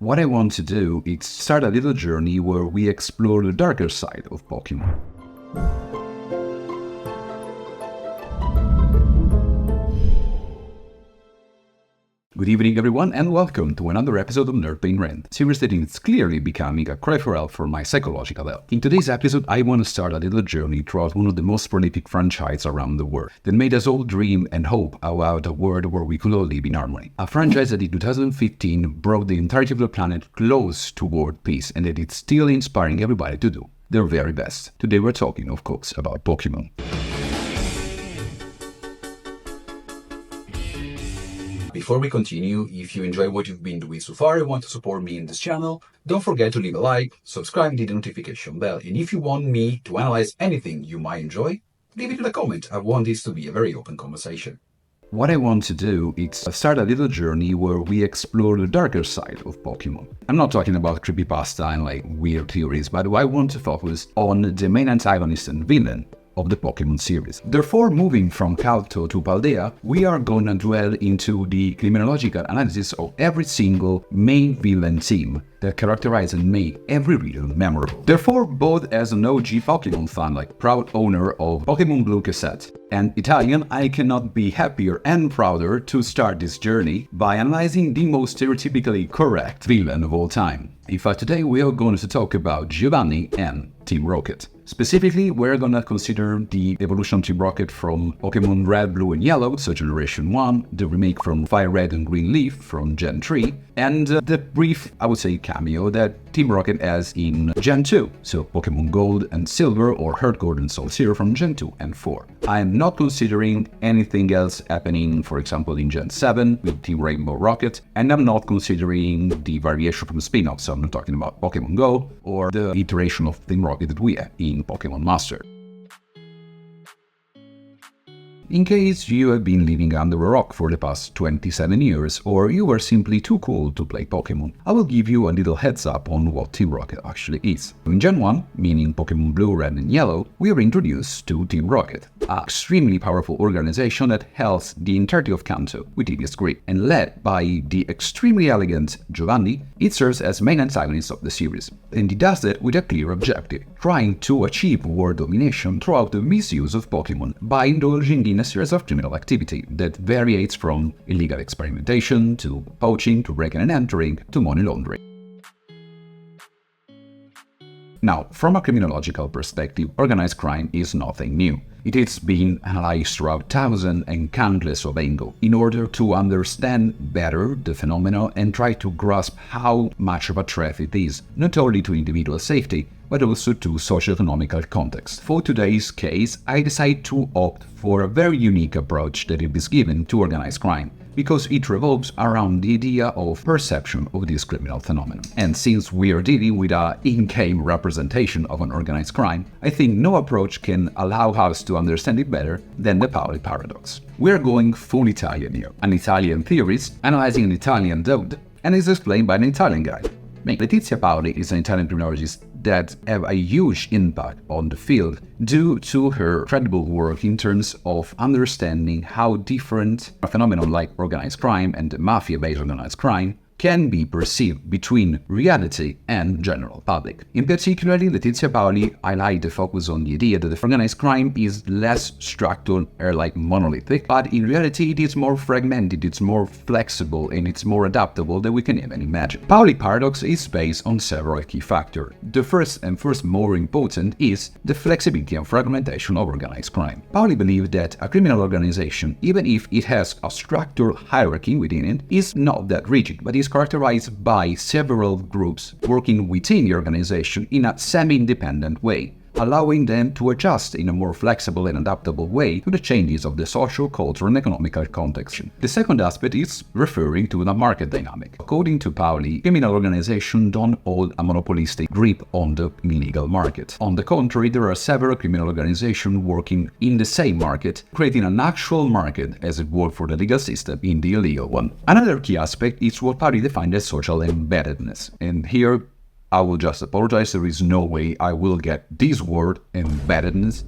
What I want to do is start a little journey where we explore the darker side of Pokemon. Good evening everyone and welcome to another episode of Nerd Pain Rant, series that is clearly becoming a cry for help for my psychological health. In today's episode I want to start a little journey throughout one of the most prolific franchises around the world, that made us all dream and hope about a world where we could all live in harmony. A franchise that in 2015 brought the entirety of the planet close to world peace and that it's still inspiring everybody to do their very best. Today we're talking, of course, about Pokemon. Before we continue, if you enjoy what you've been doing so far and want to support me in this channel, don't forget to leave a like, subscribe and hit the notification bell. And if you want me to analyze anything you might enjoy, leave it in a comment. I want this to be a very open conversation. What I want to do is start a little journey where we explore the darker side of Pokemon. I'm not talking about creepypasta and weird theories, but I want to focus on the main antagonist and villain of the Pokemon series. Therefore, moving from Kanto to Paldea, we are going to dwell into the criminological analysis of every single main villain team that characterize and make every region memorable. Therefore, both as an OG Pokemon fan, proud owner of Pokemon Blue cassette, and Italian, I cannot be happier and prouder to start this journey by analyzing the most stereotypically correct villain of all time. In fact, today we are going to talk about Giovanni and Team Rocket. Specifically, we're gonna consider the evolution of Team Rocket from Pokemon Red, Blue and Yellow, so Generation 1, the remake from Fire Red and Green Leaf from Gen 3, and the brief, I would say, cameo that Team Rocket has in Gen 2, so Pokemon Gold and Silver or Heart Gold and Soul Silver from Gen 2 and 4. I am not considering anything else happening, for example, in Gen 7 with Team Rainbow Rocket, and I'm not considering the variation from spin-off, so I'm not talking about Pokemon Go or the iteration of Team Rocket that we have in Pokemon Master. In case you have been living under a rock for the past 27 years, or you were simply too cool to play Pokemon, I will give you a little heads up on what Team Rocket actually is. In Gen 1, meaning Pokemon Blue, Red and Yellow, we are introduced to Team Rocket, an extremely powerful organization that holds the entirety of Kanto with its grip, and led by the extremely elegant Giovanni. It serves as main antagonist of the series, and it does that with a clear objective, trying to achieve world domination throughout the misuse of Pokemon by indulging in a series of criminal activity that varies from illegal experimentation to poaching to breaking and entering to money laundering. Now, from a criminological perspective, organized crime is nothing new. It has been analyzed throughout thousands and countless of angles in order to understand better the phenomenon and try to grasp how much of a threat it is, not only to individual safety, but also to socio-economical context. For today's case, I decided to opt for a very unique approach that is given to organized crime, because it revolves around the idea of perception of this criminal phenomenon. And since we are dealing with an in-game representation of an organized crime, I think no approach can allow us to understand it better than the Pauli paradox. We're going full Italian here, an Italian theorist analyzing an Italian dude, and is explained by an Italian guy. Letizia Pauli is an Italian criminologist that have a huge impact on the field due to her incredible work in terms of understanding how different a phenomenon like organized crime and mafia-based organized crime can be perceived between reality and general public. In particular, Letizia Pauli highlights the focus on the idea that the organized crime is less structural or monolithic, but in reality it is more fragmented, it's more flexible, and it's more adaptable than we can even imagine. Pauli paradox is based on several key factors. The first more important is the flexibility and fragmentation of organized crime. Pauli believes that a criminal organization, even if it has a structural hierarchy within it, is not that rigid, but is characterized by several groups working within the organization in a semi-independent way, allowing them to adjust in a more flexible and adaptable way to the changes of the social, cultural, and economical context. The second aspect is referring to the market dynamic. According to Pauli, criminal organizations don't hold a monopolistic grip on the illegal market. On the contrary, there are several criminal organizations working in the same market, creating an actual market as it were for the legal system in the illegal one. Another key aspect is what Pauli defined as social embeddedness, and here I will just apologize, there is no way I will get this word, embeddedness,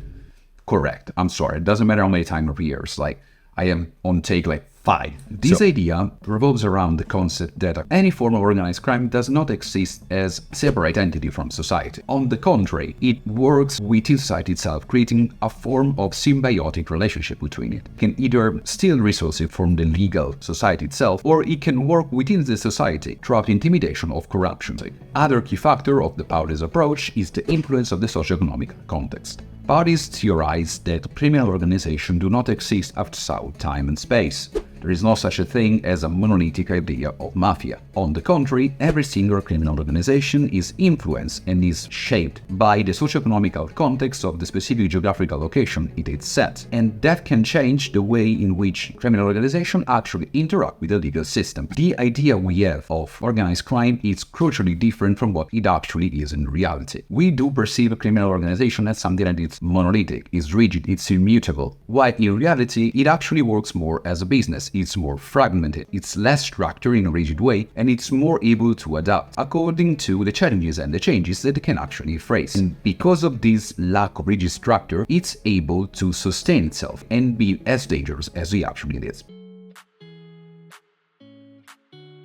correct. I'm sorry, it doesn't matter how many times of years, I am on take 5. This idea revolves around the concept that any form of organized crime does not exist as a separate entity from society. On the contrary, it works within society itself, creating a form of symbiotic relationship between it. It can either steal resources from the legal society itself, or it can work within the society through the intimidation of corruption. Other key factor of the Powder's approach is the influence of the socio-economic context. Parties theorize that criminal organizations do not exist outside time and space. There is no such a thing as a monolithic idea of mafia. On the contrary, every single criminal organization is influenced and is shaped by the socio-economic context of the specific geographical location it is set, and that can change the way in which criminal organizations actually interact with the legal system. The idea we have of organized crime is crucially different from what it actually is in reality. We do perceive a criminal organization as something that is monolithic, is rigid, it's immutable, while in reality it actually works more as a business. It's more fragmented, it's less structured in a rigid way, and it's more able to adapt according to the challenges and the changes that it can actually face. And because of this lack of rigid structure, it's able to sustain itself and be as dangerous as it actually is.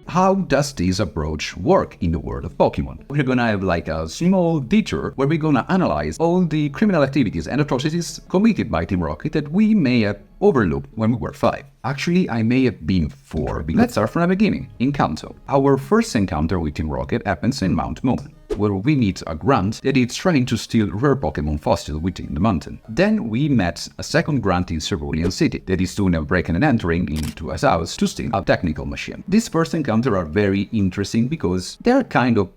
How does this approach work in the world of Pokemon? We're gonna have like a small detour where we're gonna analyze all the criminal activities and atrocities committed by Team Rocket that we may have overlooked when we were 5. Actually, I may have been 4. Let's start from the beginning, in Kanto. Our first encounter with Team Rocket happens in Mount Moon, where we meet a grunt that is trying to steal rare Pokemon fossils within the mountain. Then we met a second grunt in Cerulean City that is doing a breaking and entering into a house to steal a technical machine. These first encounters are very interesting because they're kind of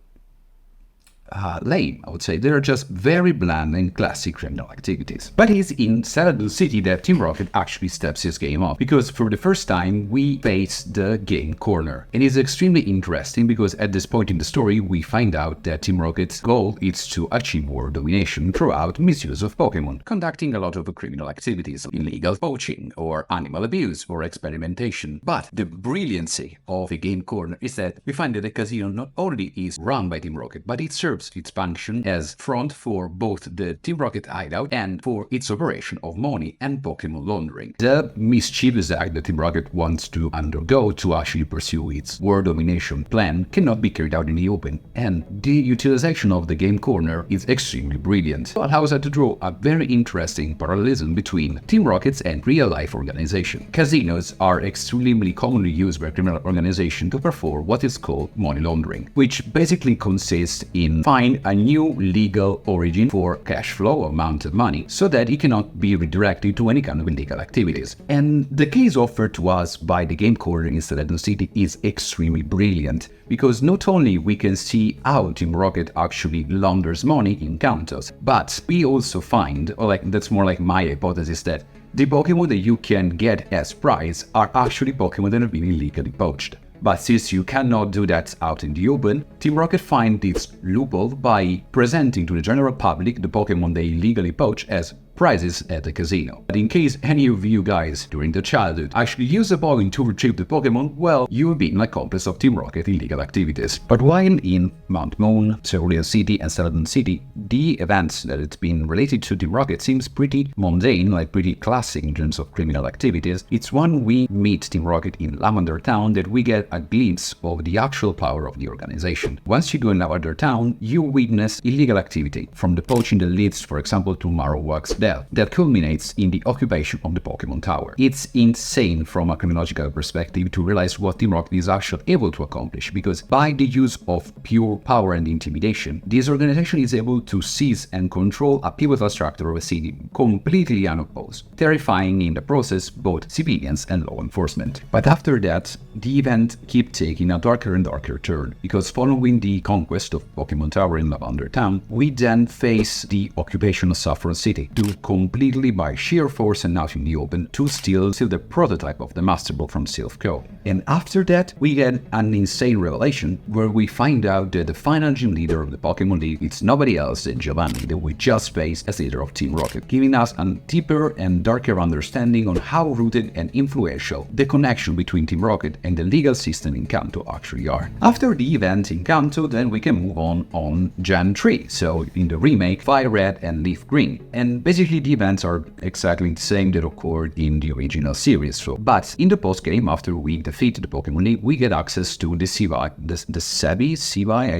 lame, I would say. They're just very bland and classic criminal activities. But it's in Celadon City that Team Rocket actually steps his game up, because for the first time we face the game corner. And it's extremely interesting because at this point in the story we find out that Team Rocket's goal is to achieve world domination throughout misuse of Pokemon, conducting a lot of criminal activities, illegal poaching or animal abuse or experimentation. But the brilliancy of the game corner is that we find that the casino not only is run by Team Rocket, but it serves its function as front for both the Team Rocket hideout and for its operation of money and Pokemon laundering. The mischievous act that Team Rocket wants to undergo to actually pursue its world domination plan cannot be carried out in the open, and the utilization of the game corner is extremely brilliant. It allows us to draw a very interesting parallelism between Team Rockets and real-life organization. Casinos are extremely commonly used by criminal organizations to perform what is called money laundering, which basically consists in find a new legal origin for cash flow amount of money so that it cannot be redirected to any kind of illegal activities. And the case offered to us by the game corner in Celadon City is extremely brilliant, because not only we can see how Team Rocket actually launders money in Kantos, but we also find, or like that's more like my hypothesis, that the Pokemon that you can get as prize are actually Pokemon that have been illegally poached. But since you cannot do that out in the open, Team Rocket finds its loophole by presenting to the general public the Pokemon they illegally poach as prizes at the casino. But in case any of you guys during the childhood actually use the Pokemon to retrieve the Pokemon, well, you have been an accomplice of Team Rocket illegal activities. But while in Mount Moon, Cerulean City and Celadon City, the events that it's been related to Team Rocket seems pretty mundane, like pretty classic in terms of criminal activities. It's when we meet Team Rocket in Lavender Town that we get a glimpse of the actual power of the organization. Once you go in Lavender Town, you witness illegal activity, from the poaching that leads, for example, to Marowak's death, that culminates in the occupation of the Pokemon Tower. It's insane from a criminological perspective to realize what Team Rocket is actually able to accomplish, because by the use of pure power and intimidation, this organization is able to seize and control a pivotal structure of a city completely unopposed, terrifying in the process both civilians and law enforcement. But after that, the event keeps taking a darker and darker turn, because following the conquest of Pokemon Tower in Lavender Town, we then face the occupation of Saffron City, to completely by sheer force and out in the open to steal the prototype of the Master Ball from Silph Co. And after that, we get an insane revelation where we find out that the final gym leader of the Pokemon League is nobody else than Giovanni, that we just faced as leader of Team Rocket, giving us a deeper and darker understanding on how rooted and influential the connection between Team Rocket and the legal system in Kanto actually are. After the event in Kanto, then we can move on Gen 3, so in the remake Fire Red and Leaf Green, and basically Basically, the events are exactly the same that occurred in the original series. But in the post-game, after we defeat the Pokemon League, we get access to the Sevi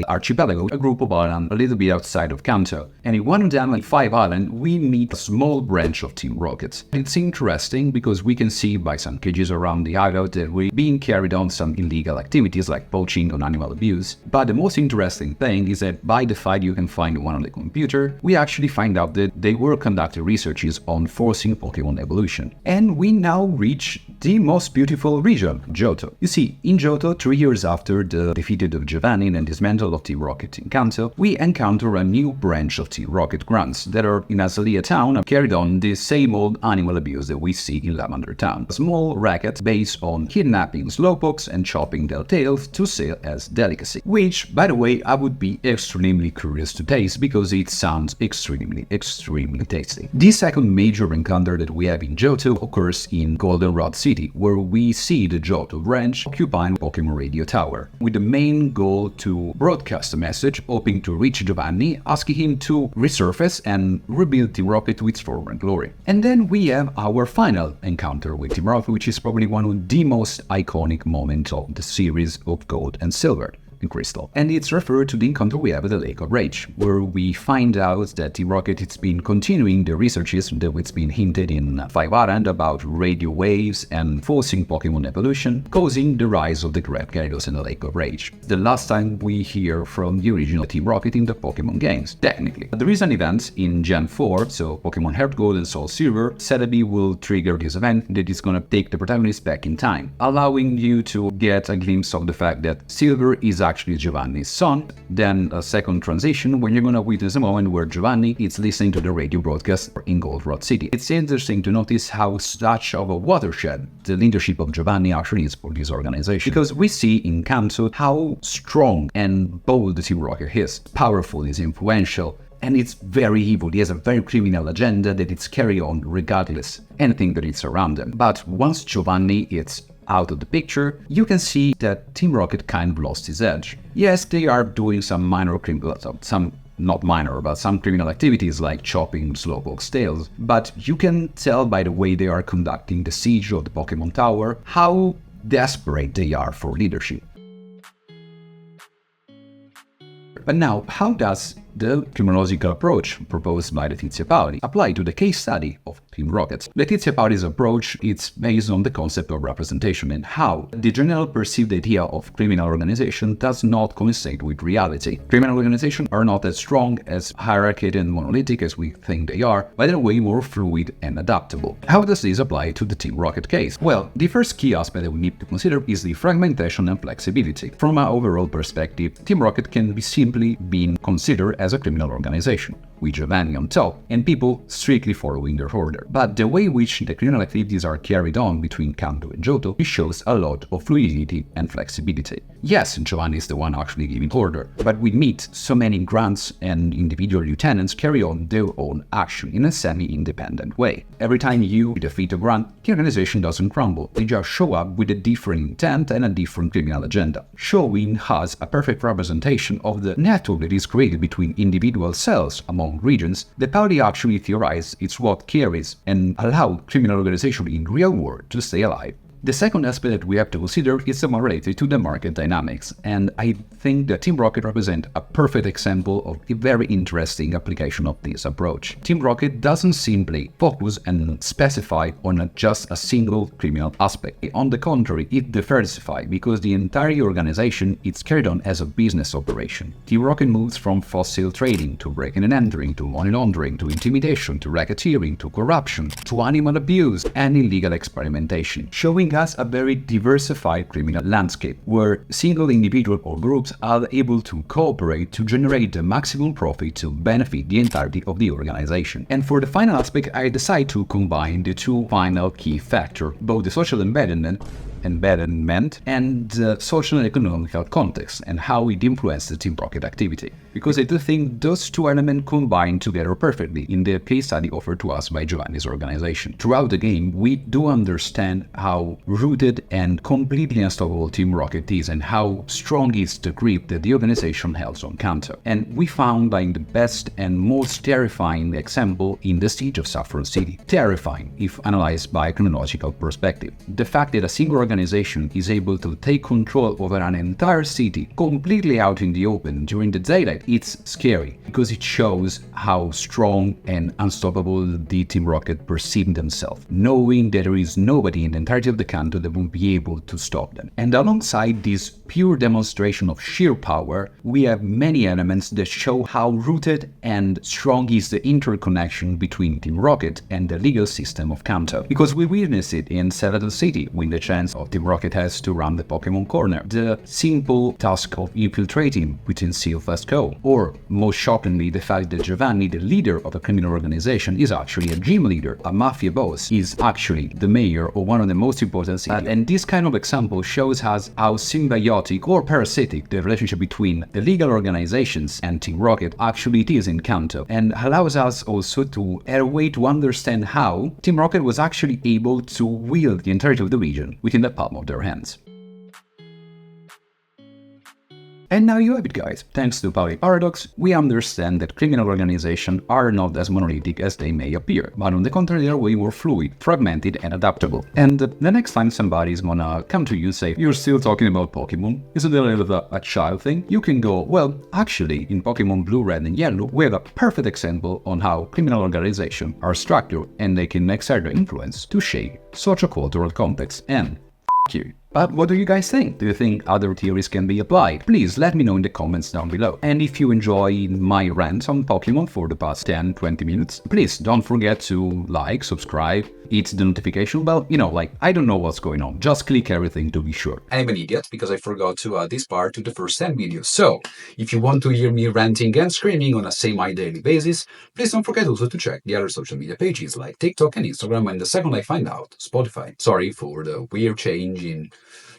Archipelago, a group of islands a little bit outside of Kanto. And in one of them, like 5 Islands, we meet a small branch of Team Rocket. It's interesting because we can see by some cages around the island that we're being carried on some illegal activities like poaching or animal abuse. But the most interesting thing is that by the fight you can find one on the computer, we actually find out that they were conducting researches on forcing Pokemon evolution. And we now reach the most beautiful region, Johto. You see, in Johto, 3 years after the defeat of Giovanni and dismantle of Team Rocket in Kanto, we encounter a new branch of Team Rocket grunts that are in Azalea Town carried on the same old animal abuse that we see in Lavender Town. A small racket based on kidnapping slowpokes and chopping their tails to sell as delicacy. Which, by the way, I would be extremely curious to taste because it sounds extremely tasty. The second major encounter that we have in Johto occurs in Goldenrod City, where we see the Johto branch occupying Pokemon Radio Tower, with the main goal to broadcast a message hoping to reach Giovanni, asking him to resurface and rebuild Team Rocket to its former glory. And then we have our final encounter with Team Rocket, which is probably one of the most iconic moments of the series of Gold and Silver. Crystal. And it's referred to the encounter we have at the Lake of Rage, where we find out that Team Rocket has been continuing the researches that it's been hinted in 5 Island about radio waves and forcing Pokemon evolution, causing the rise of the Great Gyarados in the Lake of Rage. The last time we hear from the original Team Rocket in the Pokemon games, technically. There is an event in Gen 4, so Pokemon Heart Gold and Soul Silver. Celebi will trigger this event that is gonna take the protagonist back in time, allowing you to get a glimpse of the fact that Silver is actually Giovanni's son. Then a second transition when you're gonna witness a moment where Giovanni is listening to the radio broadcast in Goldenrod City. It's interesting to notice how such of a watershed the leadership of Giovanni actually is for this organization, because we see in Kanto how strong and bold the Team Rocket is. Powerful, is influential, and it's very evil. He has a very criminal agenda that it's carry on regardless anything that is around them. But once Giovanni is out of the picture, you can see that Team Rocket kind of lost his edge. Yes, they are doing some minor criminal, not minor, but some criminal activities like chopping Slowpoke's tails, but you can tell by the way they are conducting the siege of the Pokemon Tower how desperate they are for leadership. But now, how does the criminological approach proposed by Letizia Paoli apply to the case study of Team Rocket? Letizia Paoli's approach is based on the concept of representation and how the general perceived idea of criminal organization does not coincide with reality. Criminal organizations are not as strong, as hierarchical and monolithic as we think they are, but in a way more fluid and adaptable. How does this apply to the Team Rocket case? Well, the first key aspect that we need to consider is the fragmentation and flexibility. From an overall perspective, Team Rocket can be simply been considered as a criminal organization, with Giovanni on top and people strictly following their order. But the way in which the criminal activities are carried on between Kanto and Johto shows a lot of fluidity and flexibility. Yes, Giovanni is the one actually giving order, but we meet so many grunts and individual lieutenants carry on their own action in a semi-independent way. Every time you defeat a grunt, the organization doesn't crumble, they just show up with a different intent and a different criminal agenda, showing us a perfect representation of the network that is created between individual cells among regions. The Paoli actually theorized it's what carries and allow criminal organization in real world to stay alive. The second aspect that we have to consider is the more related to the market dynamics, and I think that Team Rocket represents a perfect example of a very interesting application of this approach. Team Rocket doesn't simply focus and specify on just a single criminal aspect. On the contrary, it diversifies because the entire organization is carried on as a business operation. Team Rocket moves from fossil trading to breaking and entering to money laundering to intimidation to racketeering to corruption to animal abuse and illegal experimentation, showing us a very diversified criminal landscape, where single individuals or groups are able to cooperate to generate the maximum profit to benefit the entirety of the organization. And for the final aspect, I decide to combine the two final key factors, both the social embeddedness environment, and social and economical context, and how it influenced the Team Rocket activity. Because I do think those two elements combine together perfectly in the case study offered to us by Giovanni's organization. Throughout the game, we do understand how rooted and completely unstoppable Team Rocket is, and how strong is the grip that the organization holds on Kanto. And we found like the best and most terrifying example in the siege of Saffron City. Terrifying if analyzed by a chronological perspective. The fact that a single organization is able to take control over an entire city completely out in the open during the daylight, it's scary, because it shows how strong and unstoppable the Team Rocket perceive themselves, knowing that there is nobody in the entirety of the Kanto that will be able to stop them. And alongside this pure demonstration of sheer power, we have many elements that show how rooted and strong is the interconnection between Team Rocket and the legal system of Kanto. Because we witness it in Citadel City, when the chance of Team Rocket has to run the Pokemon Corner, the simple task of infiltrating within Sealfast Co., or most shockingly, the fact that Giovanni, the leader of a criminal organization, is actually a gym leader. A mafia boss is actually the mayor of one of the most important cities. And this kind of example shows us how symbiotic or parasitic the relationship between the legal organizations and Team Rocket actually it is in Kanto, and allows us also to have a way to understand how Team Rocket was actually able to wield the entirety of the region within the palm of their hands. And now you have it, guys. Thanks to Public Paradox, we understand that criminal organizations are not as monolithic as they may appear, but on the contrary, they are way more fluid, fragmented, and adaptable. And the next time somebody is gonna come to you and say, "You're still talking about Pokemon? Isn't it a little bit of a child thing?" You can go, "Well, actually, in Pokemon Blue, Red, and Yellow, we have a perfect example on how criminal organizations are structured, and they can exert their influence to shape socio-cultural context." And you. But what do you guys think? Do you think other theories can be applied? Please let me know in the comments down below. And if you enjoy my rant on Pokemon for the past 10-20 minutes, please don't forget to like, subscribe, hit the notification bell. You know, like, I don't know what's going on. Just click everything to be sure. I'm an idiot because I forgot to add this part to the first 10 videos. So, if you want to hear me ranting and screaming on a semi-daily basis, please don't forget also to check the other social media pages like TikTok and Instagram, and the second I find out, Spotify. Sorry for the weird change in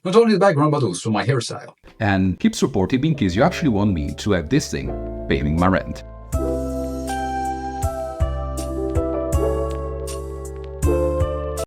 not only the background but also my hairstyle. And keep supportive in case you actually want me to have this thing paving my rent.